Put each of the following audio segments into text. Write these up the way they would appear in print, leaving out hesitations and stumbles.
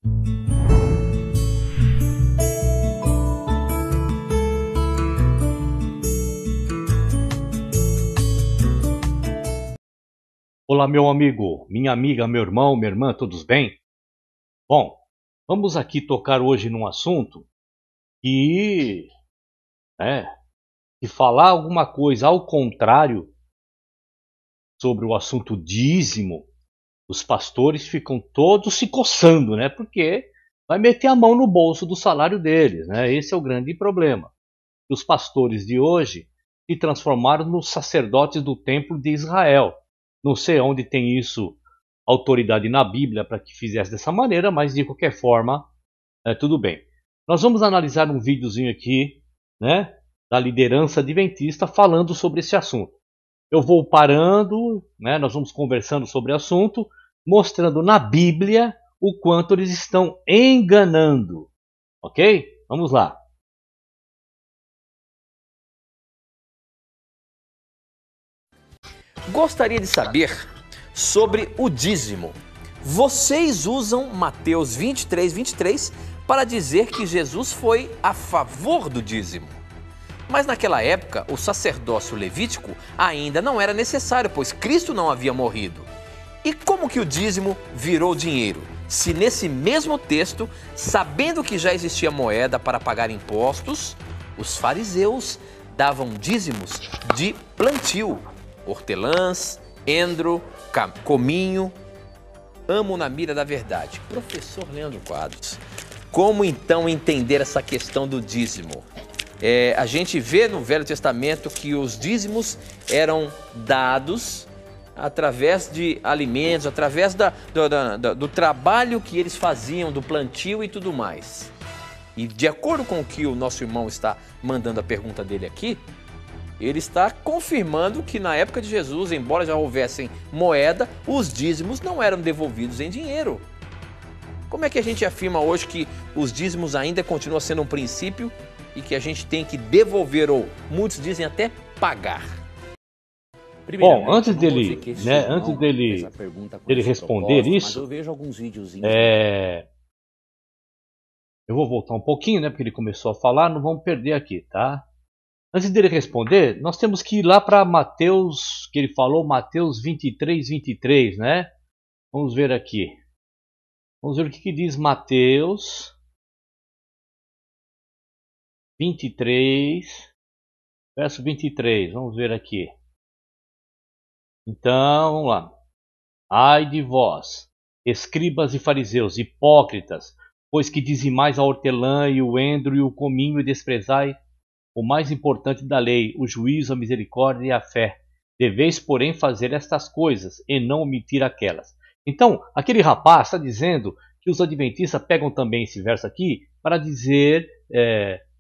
Olá, meu amigo, minha amiga, meu irmão, minha irmã, todos bem? Bom, vamos aqui tocar hoje num assunto que, se falar alguma coisa ao contrário sobre o assunto dízimo, os pastores ficam todos se coçando, né? Porque vai meter a mão no bolso do salário deles, né? Esse é o grande problema. Os pastores de hoje se transformaram nos sacerdotes do templo de Israel. Não sei onde tem isso, autoridade na Bíblia para que fizesse dessa maneira, mas de qualquer forma, tudo bem. Nós vamos analisar um videozinho aqui, né, da liderança adventista falando sobre esse assunto. Eu vou parando, né, nós vamos conversando sobre o assunto, mostrando na Bíblia o quanto eles estão enganando. Ok? Vamos lá. Gostaria de saber sobre o dízimo. Vocês usam Mateus 23 para dizer que Jesus foi a favor do dízimo. Mas naquela época, o sacerdócio levítico ainda não era necessário, pois Cristo não havia morrido. E como que o dízimo virou dinheiro? Se nesse mesmo texto, sabendo que já existia moeda para pagar impostos, os fariseus davam dízimos de plantio. Hortelãs, endro, cominho. Amo na mira da verdade. Professor Leandro Quadros, como então entender essa questão do dízimo? A gente vê no Velho Testamento que os dízimos eram dados através de alimentos, através do trabalho que eles faziam, do plantio e tudo mais. E de acordo com o que o nosso irmão está mandando a pergunta dele aqui, ele está confirmando que na época de Jesus, embora já houvessem moeda, os dízimos não eram devolvidos em dinheiro. Como é que a gente afirma hoje que os dízimos ainda continuam sendo um princípio e que a gente tem que devolver, ou muitos dizem até pagar? Bom, antes dele responder isso, eu vejo alguns videozinhos. Eu vou voltar um pouquinho, né? Porque ele começou a falar, não vamos perder aqui, tá? Antes dele responder, nós temos que ir lá para Mateus, que ele falou, Mateus 23, né? Vamos ver aqui. Vamos ver o que diz Mateus 23, verso 23. Vamos ver aqui. Então, vamos lá. Ai de vós, escribas e fariseus, hipócritas, pois que dizimais a hortelã e o endro e o cominho e desprezai o mais importante da lei, o juízo, a misericórdia e a fé. Deveis, porém, fazer estas coisas e não omitir aquelas. Então, aquele rapaz está dizendo que os adventistas pegam também esse verso aqui para dizer,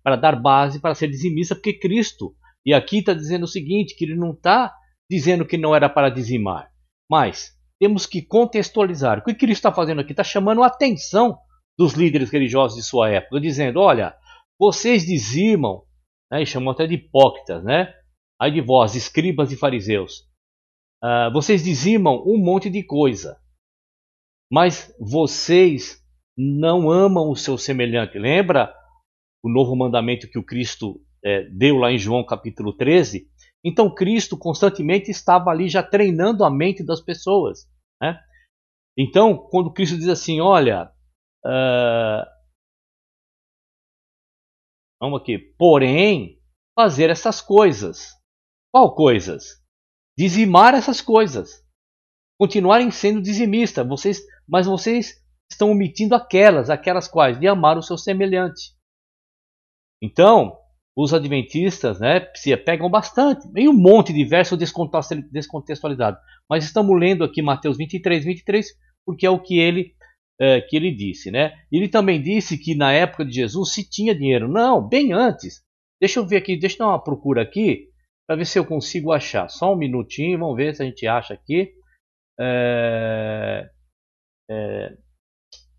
para dar base para ser dizimista, porque Cristo, e aqui está dizendo o seguinte, que ele não está dizendo que não era para dizimar, mas temos que contextualizar. O que Cristo está fazendo aqui? Está chamando a atenção dos líderes religiosos de sua época, dizendo, olha, vocês dizimam, né, e chamam até de hipócritas, né? Ai de vós, escribas e fariseus, vocês dizimam um monte de coisa, mas vocês não amam o seu semelhante. Lembra o novo mandamento que o Cristo deu lá em João capítulo 13? Então Cristo constantemente estava ali já treinando a mente das pessoas, né? Então, quando Cristo diz assim, olha, vamos aqui, porém, fazer essas coisas. Qual coisas? Dizimar essas coisas. Continuarem sendo dizimistas, mas vocês estão omitindo aquelas quais? De amar o seu semelhante. Então, os adventistas, né, se pegam bastante, em um monte de versos descontextualizados. Mas estamos lendo aqui Mateus 23, porque é o que ele disse, né? Ele também disse que na época de Jesus se tinha dinheiro. Não, bem antes. Deixa eu ver aqui, deixa eu dar uma procura aqui, para ver se eu consigo achar. Só um minutinho, vamos ver se a gente acha aqui.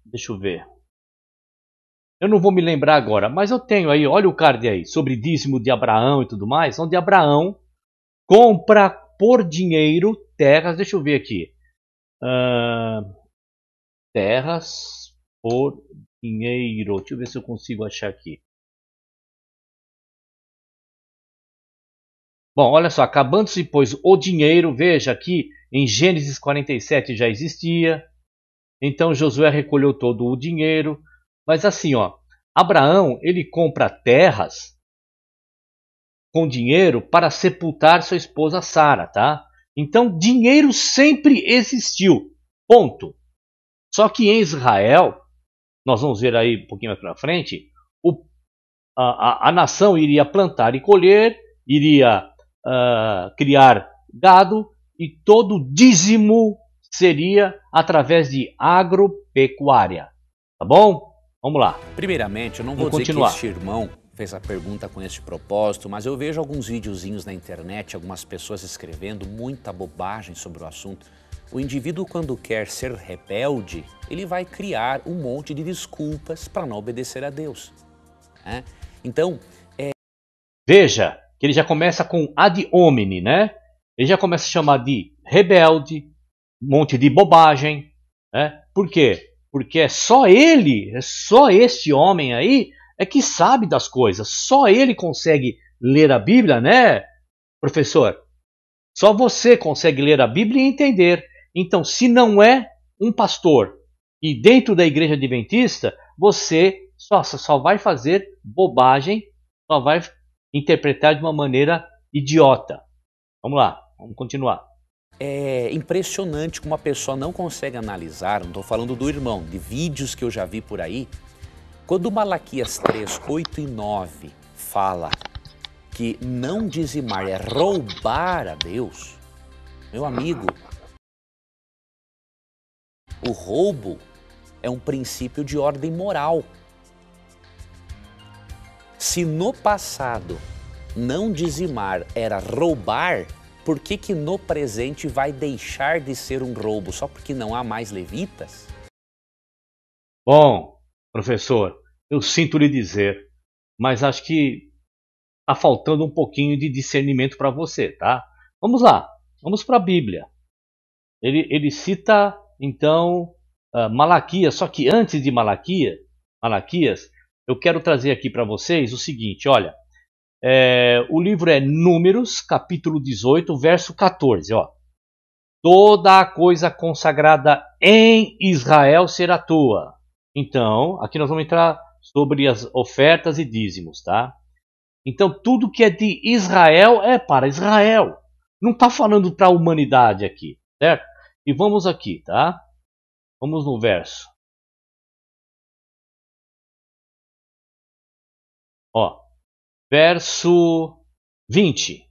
Deixa eu ver. Eu não vou me lembrar agora, mas eu tenho aí, olha o card aí, sobre dízimo de Abraão e tudo mais, onde Abraão compra por dinheiro terras, deixa eu ver aqui. Terras, por dinheiro. Deixa eu ver se eu consigo achar aqui. Bom, olha só, acabando-se, pois, o dinheiro, veja aqui, em Gênesis 47 já existia, então Josué recolheu todo o dinheiro, mas assim, ó, Abraão, ele compra terras com dinheiro para sepultar sua esposa Sara, tá? Então, dinheiro sempre existiu, ponto. Só que em Israel, nós vamos ver aí um pouquinho mais para frente, a nação iria plantar e colher, iria criar gado, e todo dízimo seria através de agropecuária. Tá bom? Vamos lá. Primeiramente, eu não vou dizer que este irmão fez a pergunta com este propósito, mas eu vejo alguns videozinhos na internet, algumas pessoas escrevendo muita bobagem sobre o assunto. O indivíduo, quando quer ser rebelde, ele vai criar um monte de desculpas para não obedecer a Deus. Né? Então, veja que ele já começa com ad hominem, né? Ele já começa a chamar de rebelde, um monte de bobagem, né? Por quê? Porque é só ele, é só este homem aí é que sabe das coisas. Só ele consegue ler a Bíblia, né, professor? Só você consegue ler a Bíblia e entender. Então, se não é um pastor e dentro da igreja adventista, você só vai fazer bobagem, só vai interpretar de uma maneira idiota. Vamos lá, vamos continuar. É impressionante como a pessoa não consegue analisar, não estou falando do irmão, de vídeos que eu já vi por aí. Quando Malaquias 3, 8 e 9 fala que não dizimar é roubar a Deus, meu amigo, o roubo é um princípio de ordem moral. Se no passado não dizimar era roubar, por que no presente vai deixar de ser um roubo só porque não há mais levitas? Bom, professor, eu sinto lhe dizer, mas acho que está faltando um pouquinho de discernimento para você, tá? Vamos lá, vamos para a Bíblia. Ele cita, então, Malaquias, só que antes de Malaquias, eu quero trazer aqui para vocês o seguinte, olha, o livro é Números, capítulo 18, verso 14, ó. Toda a coisa consagrada em Israel será tua. Então, aqui nós vamos entrar sobre as ofertas e dízimos, tá? Então, tudo que é de Israel é para Israel. Não está falando para a humanidade aqui, certo? E vamos aqui, tá? Vamos no verso. Ó, verso 20.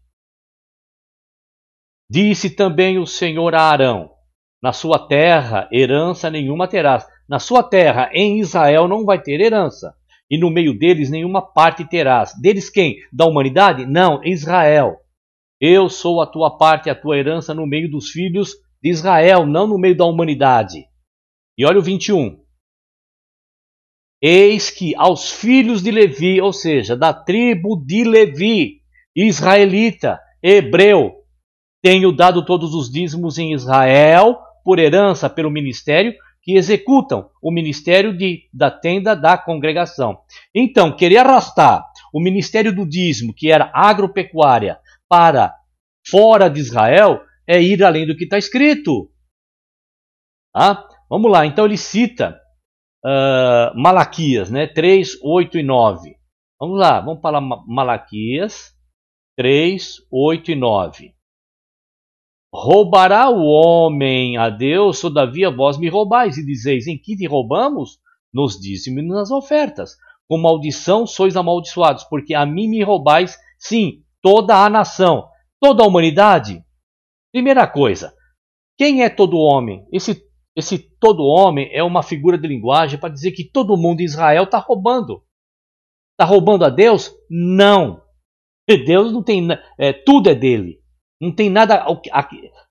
Disse também o Senhor a Arão: na sua terra herança nenhuma terás. Na sua terra, em Israel, não vai ter herança. E no meio deles nenhuma parte terás. Deles quem? Da humanidade? Não, Israel. Eu sou a tua parte e a tua herança no meio dos filhos de Israel, não no meio da humanidade. E olha o 21. Eis que aos filhos de Levi, ou seja, da tribo de Levi, israelita, hebreu, tenho dado todos os dízimos em Israel por herança pelo ministério que executam o ministério da tenda da congregação. Então, querer arrastar o ministério do dízimo, que era agropecuária, para fora de Israel, é ir além do que está escrito. Tá? Vamos lá, então ele cita Malaquias, né? 3, 8 e 9. Vamos lá, vamos para Malaquias 3, 8 e 9. Roubará o homem a Deus, todavia vós me roubais, e dizeis: em que te roubamos? Nos dízimos e nas ofertas. Com maldição sois amaldiçoados, porque a mim me roubais, sim, toda a nação, toda a humanidade. Primeira coisa, quem é todo homem? Esse todo homem é uma figura de linguagem para dizer que todo mundo em Israel está roubando. Está roubando a Deus? Não. Deus não tem, tudo é dele. Não tem nada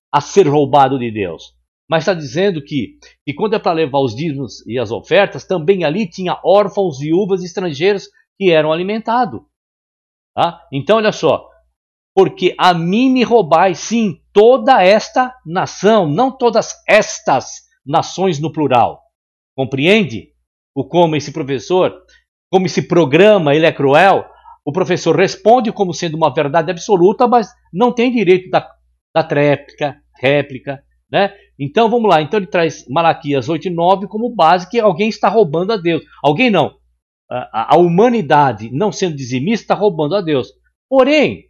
a ser roubado de Deus. Mas está dizendo que quando é para levar os dízimos e as ofertas, também ali tinha órfãos, viúvas, estrangeiros que eram alimentados. Tá? Então, olha só. Porque a mim me roubais, sim, toda esta nação, não todas estas nações no plural. Compreende? como esse professor, como esse programa, ele é cruel, o professor responde como sendo uma verdade absoluta, mas não tem direito da réplica, né? Então vamos lá, então ele traz Malaquias 8:9 como base que alguém está roubando a Deus. Alguém não. A humanidade, não sendo dizimista, está roubando a Deus. Porém,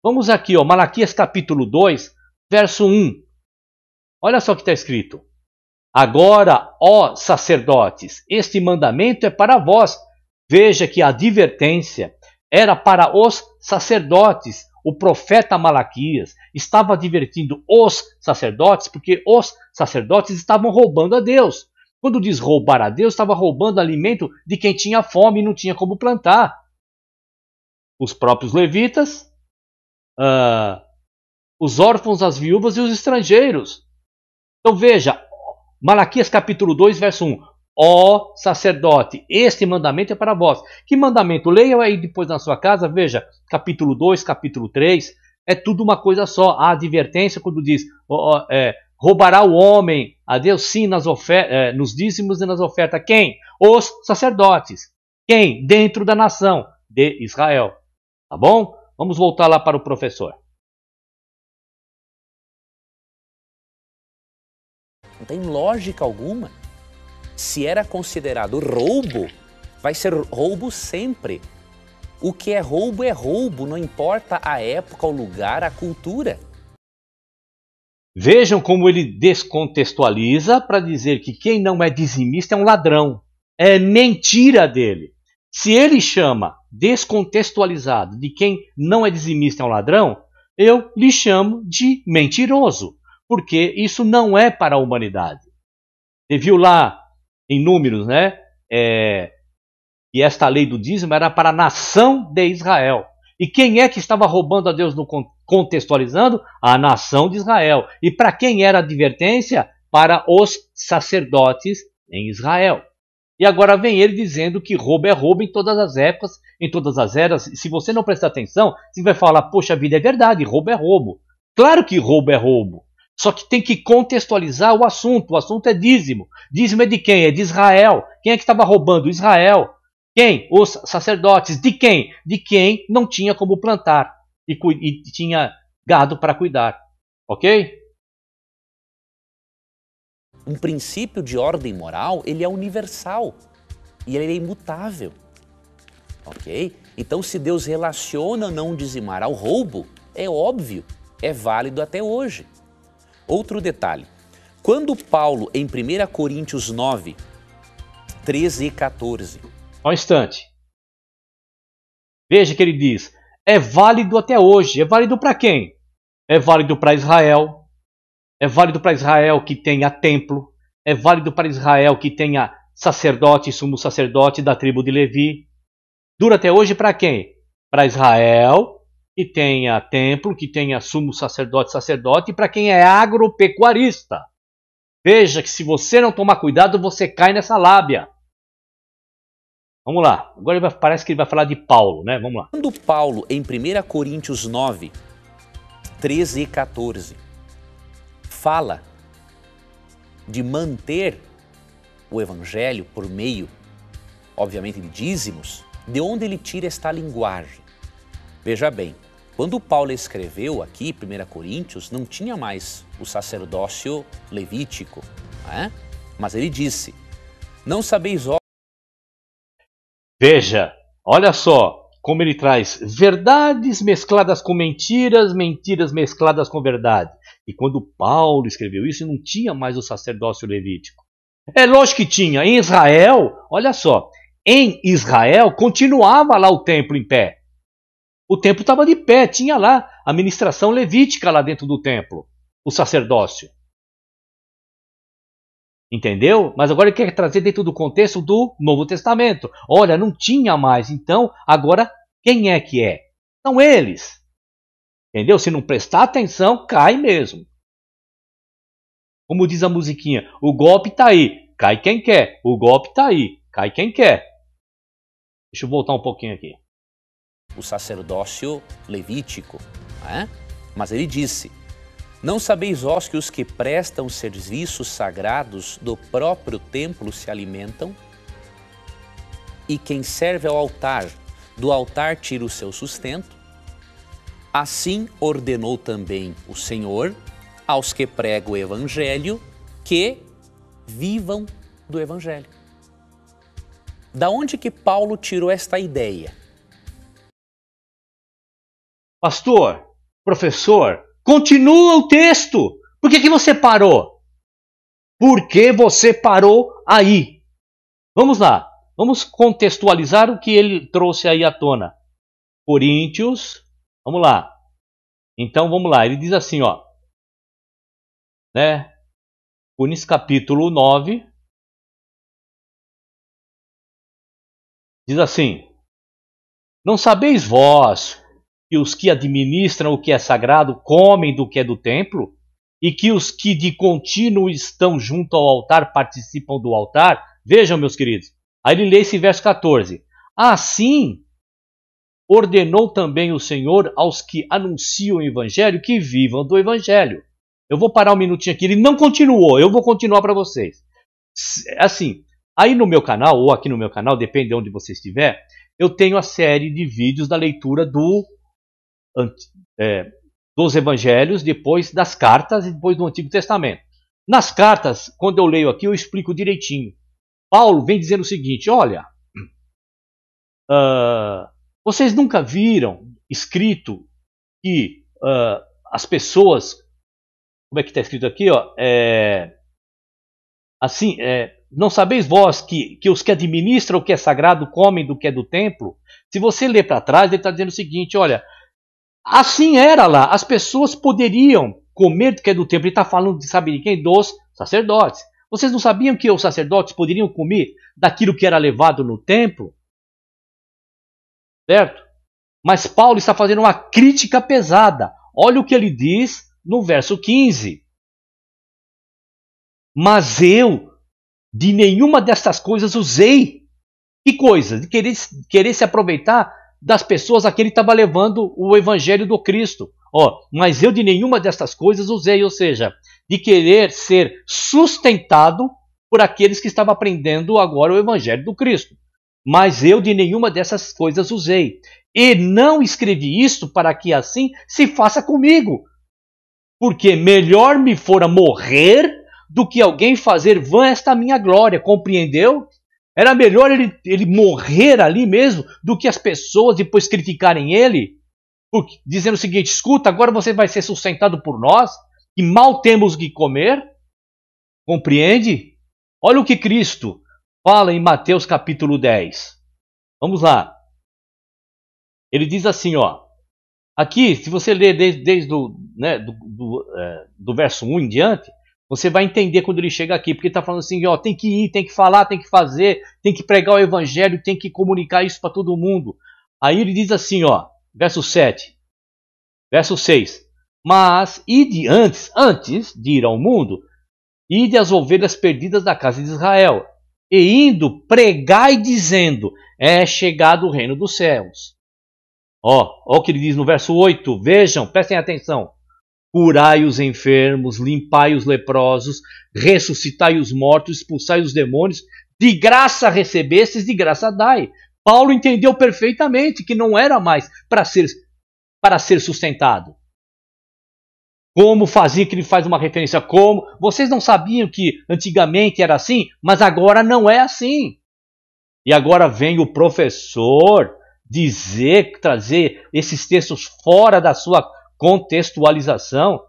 vamos aqui, ó, Malaquias capítulo 2, verso 1. Olha só o que está escrito. Agora, ó sacerdotes, este mandamento é para vós. Veja que a advertência era para os sacerdotes. O profeta Malaquias estava advertindo os sacerdotes, porque os sacerdotes estavam roubando a Deus. Quando diz roubar a Deus, estava roubando alimento de quem tinha fome e não tinha como plantar. Os próprios levitas, os órfãos, as viúvas e os estrangeiros. Então veja, Malaquias capítulo 2, verso 1. Ó sacerdote, este mandamento é para vós. Que mandamento? Leia aí depois na sua casa, veja, capítulo 2, capítulo 3, é tudo uma coisa só. A advertência quando diz, roubará o homem a Deus sim nos dízimos e nas ofertas. Quem? Os sacerdotes. Quem? Dentro da nação de Israel. Tá bom? Vamos voltar lá para o professor. Não tem lógica alguma. Se era considerado roubo, vai ser roubo sempre. O que é roubo, não importa a época, o lugar, a cultura. Vejam como ele descontextualiza para dizer que quem não é dizimista é um ladrão. É mentira dele. Se ele chama descontextualizado de quem não é dizimista é um ladrão, eu lhe chamo de mentiroso, porque isso não é para a humanidade. Você viu lá em Números, né? E esta lei do dízimo era para a nação de Israel. E quem é que estava roubando a Deus no contextualizando? A nação de Israel. E para quem era a advertência? Para os sacerdotes em Israel. E agora vem ele dizendo que roubo é roubo em todas as épocas, em todas as eras. Se você não prestar atenção, você vai falar, poxa vida, é verdade, roubo é roubo. Claro que roubo é roubo. Só que tem que contextualizar o assunto. O assunto é dízimo. Dízimo é de quem? É de Israel. Quem é que estava roubando? Israel. Quem? Os sacerdotes. De quem? De quem não tinha como plantar e tinha gado para cuidar. Ok? Um princípio de ordem moral, ele é universal e ele é imutável. Ok? Então, se Deus relaciona não dizimar ao roubo, é óbvio, é válido até hoje. Outro detalhe, quando Paulo, em 1 Coríntios 9, 13 e 14... Só um instante. Veja que ele diz, é válido até hoje. É válido para quem? É válido para Israel. É válido para Israel que tenha templo. É válido para Israel que tenha sacerdote, sumo sacerdote da tribo de Levi. Dura até hoje para quem? Para Israel que tenha templo, que tenha sumo sacerdote, e para quem é agropecuarista. Veja que se você não tomar cuidado, você cai nessa lábia. Vamos lá, agora parece que ele vai falar de Paulo, né? Vamos lá. Quando Paulo, em 1 Coríntios 9, 13 e 14, fala de manter o evangelho por meio, obviamente, de dízimos, de onde ele tira esta linguagem? Veja bem, quando Paulo escreveu aqui, 1 Coríntios, não tinha mais o sacerdócio levítico, né? Mas ele disse, não sabeis... Veja, olha só como ele traz verdades mescladas com mentiras, mentiras mescladas com verdade. E quando Paulo escreveu isso, não tinha mais o sacerdócio levítico. É lógico que tinha. Em Israel, olha só, em Israel continuava lá o templo em pé. O templo estava de pé, tinha lá a ministração levítica lá dentro do templo, o sacerdócio. Entendeu? Mas agora ele quer trazer dentro do contexto do Novo Testamento. Olha, não tinha mais, então agora quem é que é? São eles. Entendeu? Se não prestar atenção, cai mesmo. Como diz a musiquinha, o golpe está aí, cai quem quer. O golpe está aí, cai quem quer. Deixa eu voltar um pouquinho aqui. O sacerdócio levítico, né? Mas ele disse, não sabeis vós que os que prestam serviços sagrados do próprio templo se alimentam e quem serve ao altar, do altar tira o seu sustento, assim ordenou também o Senhor aos que pregam o Evangelho que vivam do Evangelho. Da onde que Paulo tirou esta ideia? Pastor, professor, continua o texto. Por que você parou? Por que você parou aí? Vamos lá, vamos contextualizar o que ele trouxe aí à tona. Coríntios, vamos lá. Então vamos lá, ele diz assim, ó, né? Coríntios capítulo 9, diz assim: não sabeis vós que os que administram o que é sagrado comem do que é do templo? E que os que de contínuo estão junto ao altar participam do altar? Vejam, meus queridos. Aí ele lê esse verso 14. Assim ordenou também o Senhor aos que anunciam o evangelho que vivam do evangelho. Eu vou parar um minutinho aqui. Ele não continuou, eu vou continuar para vocês. Assim, aí no meu canal, ou aqui no meu canal, depende de onde você estiver, eu tenho a série de vídeos da leitura dos evangelhos, depois das cartas e depois do Antigo Testamento. Nas cartas, quando eu leio aqui, eu explico direitinho. Paulo vem dizendo o seguinte, olha, vocês nunca viram escrito que as pessoas, como é que está escrito aqui, ó, não sabeis vós que os que administram o que é sagrado comem do que é do templo? Se você ler para trás, ele está dizendo o seguinte, olha, assim era lá, as pessoas poderiam comer do que é do templo. Ele está falando de, sabe de quem? Dos sacerdotes. Vocês não sabiam que os sacerdotes poderiam comer daquilo que era levado no templo? Certo? Mas Paulo está fazendo uma crítica pesada. Olha o que ele diz no verso 15. Mas eu de nenhuma destas coisas usei. Que coisa? De querer se aproveitar das pessoas a que ele estava levando o evangelho do Cristo. Mas eu de nenhuma destas coisas usei, ou seja, de querer ser sustentado por aqueles que estavam aprendendo agora o evangelho do Cristo. Mas eu de nenhuma dessas coisas usei. E não escrevi isto para que assim se faça comigo. Porque melhor me fora morrer do que alguém fazer vã esta minha glória. Compreendeu? Era melhor ele morrer ali mesmo do que as pessoas depois criticarem ele, dizendo o seguinte, escuta, agora você vai ser sustentado por nós, e mal temos o que comer. Compreende? Olha o que Cristo fala em Mateus capítulo 10. Vamos lá. Ele diz assim, ó. Aqui, se você ler desde do verso 1 em diante, você vai entender quando ele chega aqui, porque ele está falando assim, ó, tem que ir, tem que falar, tem que fazer, tem que pregar o evangelho, tem que comunicar isso para todo mundo. Aí ele diz assim, ó, verso 7, verso 6, mas ide antes de ir ao mundo, ide às ovelhas perdidas da casa de Israel, e indo pregai dizendo, é chegado o reino dos céus. Ó o que ele diz no verso 8, vejam, prestem atenção. Curai os enfermos, limpai os leprosos, ressuscitai os mortos, expulsai os demônios, de graça recebestes, de graça dai. Paulo entendeu perfeitamente que não era mais para ser sustentado. Como fazia, que ele faz uma referência, como, vocês não sabiam que antigamente era assim, mas agora não é assim. E agora vem o professor trazer esses textos fora da sua contextualização.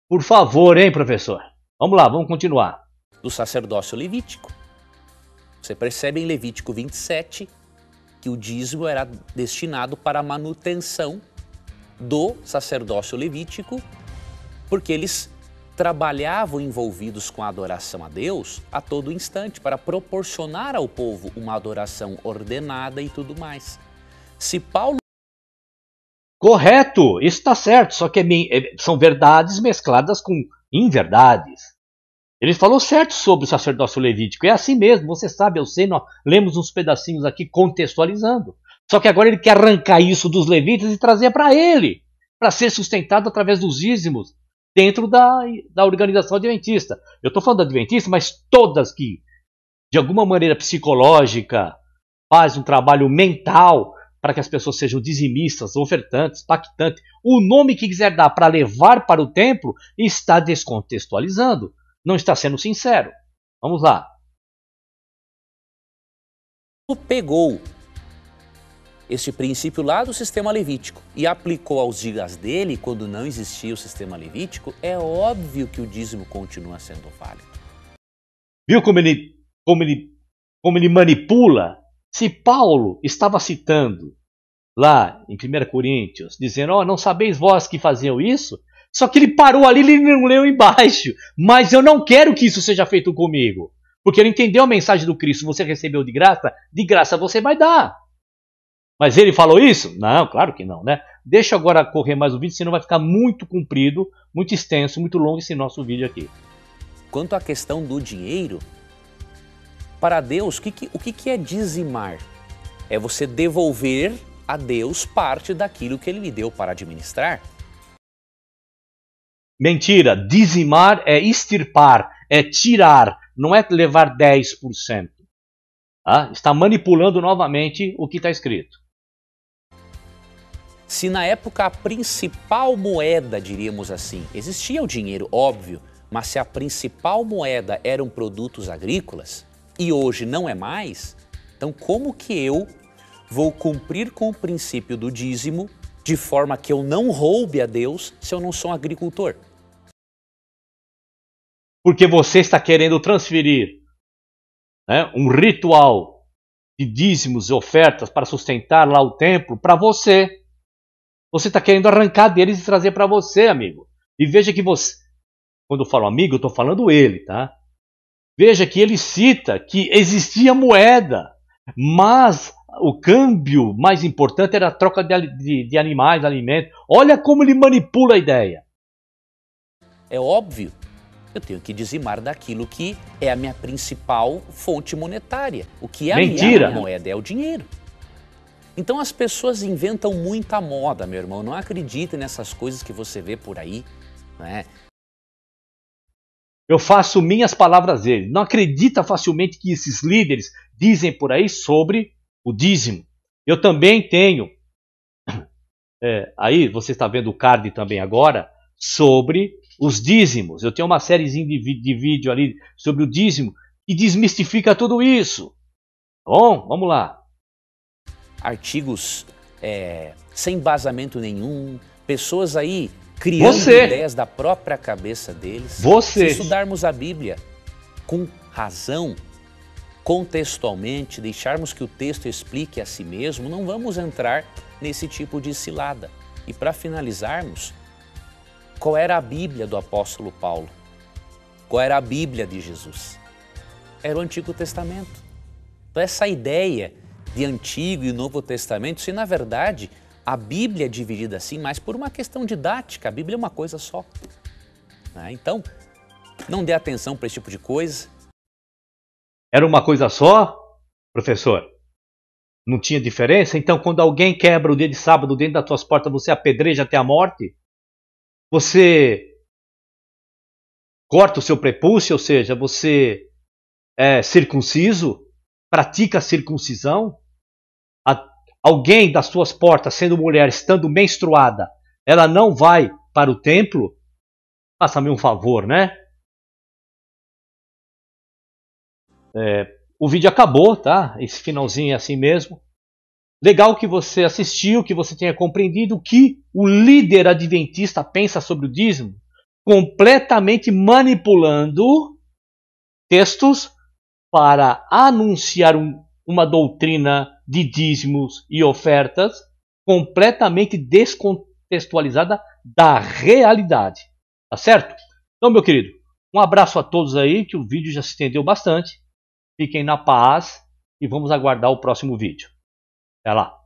Por favor, hein, professor? Vamos lá, vamos continuar. Do sacerdócio levítico. Você percebe em Levítico 27 que o dízimo era destinado para a manutenção do sacerdócio levítico, porque eles trabalhavam envolvidos com a adoração a Deus a todo instante, para proporcionar ao povo uma adoração ordenada e tudo mais. Se Paulo... Correto, isso está certo, só que são verdades mescladas com inverdades. Ele falou certo sobre o sacerdócio levítico, é assim mesmo, você sabe, eu sei, nós lemos uns pedacinhos aqui contextualizando. Só que agora ele quer arrancar isso dos levitas e trazer para ele, para ser sustentado através dos dízimos, dentro da organização adventista. Eu estou falando da adventista, mas todas que, de alguma maneira psicológica, faz um trabalho mental para que as pessoas sejam dizimistas, ofertantes, pactantes, o nome que quiser dar para levar para o templo, está descontextualizando, não está sendo sincero. Vamos lá. Pegou este princípio lá do sistema levítico e aplicou aos dias dele, quando não existia o sistema levítico, é óbvio que o dízimo continua sendo válido. Viu como ele manipula? Se Paulo estava citando lá em 1 Coríntios, dizendo, ó, não sabeis vós que faziam isso? Só que ele parou ali, ele não leu embaixo. Mas eu não quero que isso seja feito comigo. Porque ele entendeu a mensagem do Cristo, você recebeu de graça você vai dar. Mas ele falou isso? Não, claro que não, né? Deixa agora correr mais o vídeo, senão vai ficar muito comprido, muito extenso, muito longo esse nosso vídeo aqui. Quanto à questão do dinheiro, para Deus, o que é dizimar? É você devolver a Deus parte daquilo que Ele lhe deu para administrar. Mentira, dizimar é extirpar, é tirar, não é levar 10%. Tá? Está manipulando novamente o que está escrito. Se na época a principal moeda, diríamos assim, existia o dinheiro, óbvio, mas se a principal moeda eram produtos agrícolas e hoje não é mais, então como que eu vou cumprir com o princípio do dízimo de forma que eu não roube a Deus se eu não sou um agricultor? Porque você está querendo transferir, né, um ritual de dízimos e ofertas para sustentar lá o templo para você. Você está querendo arrancar deles e trazer para você, amigo. E veja que você, quando eu falo amigo, eu estou falando ele, tá? Veja que ele cita que existia moeda, mas o câmbio mais importante era a troca de animais, alimentos. Olha como ele manipula a ideia. É óbvio, eu tenho que dizimar daquilo que é a minha principal fonte monetária. O que é a minha moeda? É o dinheiro. Então as pessoas inventam muita moda, meu irmão. Não acredite nessas coisas que você vê por aí, né? Eu faço minhas palavras dele. Não acredita facilmente que esses líderes dizem por aí sobre o dízimo. Eu também tenho, aí você está vendo o card também agora, sobre os dízimos. Eu tenho uma sériezinha de vídeo ali sobre o dízimo que desmistifica tudo isso. Bom, vamos lá. Artigos sem embasamento nenhum, pessoas aí criando ideias da própria cabeça deles. Se estudarmos a Bíblia com razão, contextualmente, deixarmos que o texto explique a si mesmo, não vamos entrar nesse tipo de cilada. E para finalizarmos, qual era a Bíblia do apóstolo Paulo? Qual era a Bíblia de Jesus? Era o Antigo Testamento. Então essa ideia de Antigo e Novo Testamento, se na verdade a Bíblia é dividida assim, mas por uma questão didática, a Bíblia é uma coisa só. Então, não dê atenção para esse tipo de coisa. Era uma coisa só, professor? Não tinha diferença? Então, quando alguém quebra o dia de sábado dentro das tuas portas, você apedreja até a morte? Você corta o seu prepúcio, ou seja, você é circunciso? Pratica a circuncisão? Alguém das suas portas, sendo mulher, estando menstruada, ela não vai para o templo? Faça-me um favor, né? O vídeo acabou, tá? Esse finalzinho é assim mesmo. Legal que você assistiu, que você tenha compreendido o que o líder adventista pensa sobre o dízimo, completamente manipulando textos para anunciar uma doutrina de dízimos e ofertas completamente descontextualizada da realidade. Tá certo? Então, meu querido, um abraço a todos aí, que o vídeo já se estendeu bastante. Fiquem na paz e vamos aguardar o próximo vídeo. Até lá!